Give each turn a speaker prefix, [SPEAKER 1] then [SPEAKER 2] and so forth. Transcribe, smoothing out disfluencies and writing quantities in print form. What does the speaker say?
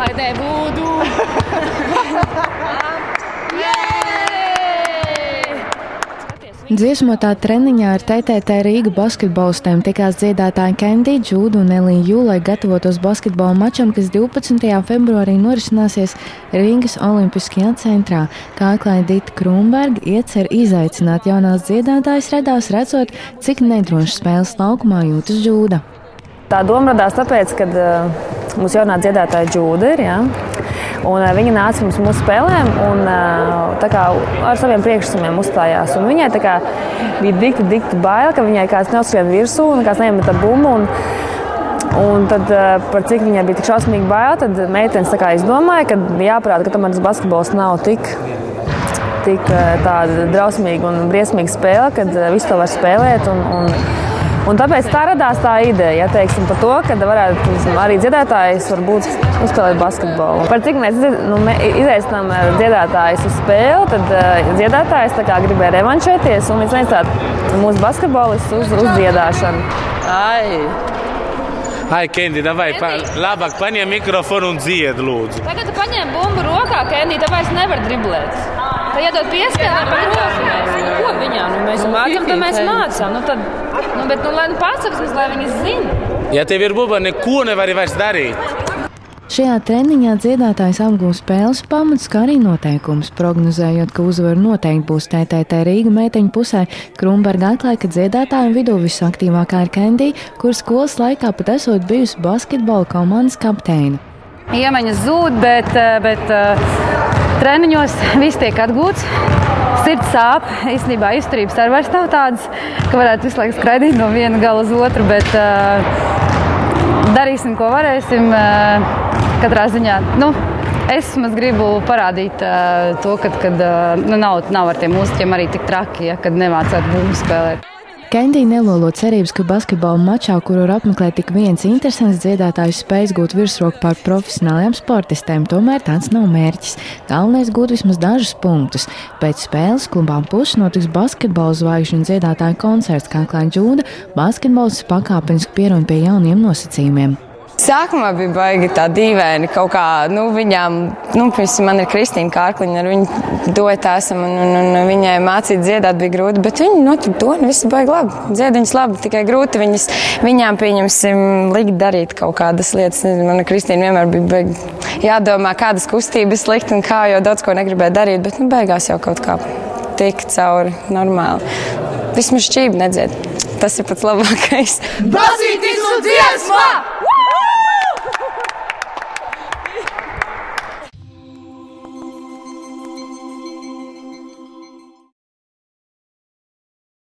[SPEAKER 1] Lai te būtu!
[SPEAKER 2] Dziesmotā treniņā ar TTT Rīga basketbolistiem tikās dziedātāji Kendi, Džūda un Elija Jū, lai gatavotos basketbola mačam, kas 12. februārī norisināsies Rīgas Olimpiskajā centrā. Kāklāja Dita Krūmberga iecer izaicināt jaunās dziedātājas redās, redzot, cik nedroši spēles laukumā jūtas Džūda.
[SPEAKER 3] Tā doma radās tāpēc, kad mums jaunā dziedātāja Džūda ir, un viņa nāca mums mūsu spēlēm un tā kā ar saviem priekšsumiem uzstājās. Un viņai tā kā bija dikti bail, ka viņai kāds neuzskrien virsū un kāds neiemeta bumbu. Un tad, par cik viņai bija tik šausmīgi bail, tad meitenes tā kā izdomāja, ka jāparāda, ka tomēr tas basketbols nav tik tāda drausmīga un briesmīga spēle, kad visu to var spēlēt. Un tāpēc tā radās tā ideja, teiksim, par to, ka varētu arī dziedātājs varbūt uzspēlēt basketbolu. Par cik mēs izaicinām dziedātājus uz spēli, tad dziedātājs tā kā gribēja revanšēties un mēs neicāt mūsu basketbolistus uz dziedāšanu.
[SPEAKER 4] Ai, Kendi, davai, labāk paņem mikrofonu un dzied, lūdzu.
[SPEAKER 1] Tagad tu paņem bumbu rokā, Kendi, tev vairs nevar driblēt. Tad iedod piespēlē par roku. Ko viņām? Mēs mācām, tad mēs mācām. Bet lai pasapsmes, lai viņas zina.
[SPEAKER 4] Ja tev ir bumba, neko nevari vairs darīt.
[SPEAKER 2] Šajā treniņā dziedātājs apgūs spēles pamatus, kā arī noteikumus. Prognozējot, ka uzvara noteikti būs TTT Rīga meiteņu pusē, Krūmberga atklāja, ka dziedātāju vidū visaktīvākā ir Kendi, kur skolas laikā pat esot bijusi basketbola komandas kapteina.
[SPEAKER 5] Iemaņas zūd, bet treniņos viss tiek atgūts. Sirds sāp, īstenībā izturības arī vairs nav tādas, ka varētu visu laiku skraidīt no viena gala uz otru, bet darīsim, ko varēsim. Katrā ziņā, es gribu parādīt to, ka nav ar tiem uzķiem arī tik traki, kad nemācētu bumbu spēlēt.
[SPEAKER 2] Kendi nelolo cerības, ka basketbola mačā, kuru var apmeklēt tik viens interesants dziedātājs, spējas gūt virsroku pār profesionāliem sportistiem, tomēr tāds nav mērķis. Galvenais gūt vismaz dažus punktus. Pēc spēles klubām puses notiks basketbola zvaigžņu un dziedātāju koncerts, kā klāja Džūda, basketbols pakāpeniski pierun pie jauniem nosacījumiem.
[SPEAKER 6] Sākumā bija baigi tā dīvaini, kaut kā, viņām, man ir Kristīna Kārkliņa, ar viņu duetā esam, un viņai mācīt dziedāt bija grūti, bet viņi notika to, un viss baigi labi. Dziediņas labi, tikai grūti viņām, pieņemsim, likt darīt kaut kādas lietas. Man Kristīna vienmēr bija baigi jādomā, kādas kustības likt un kā, jo daudz ko negribēja darīt, bet beigās jau kaut kā tik cauri normāli. Vismaz šķīvi nedzied. Tas ir pats labākais.
[SPEAKER 7] Basītis un dziesma!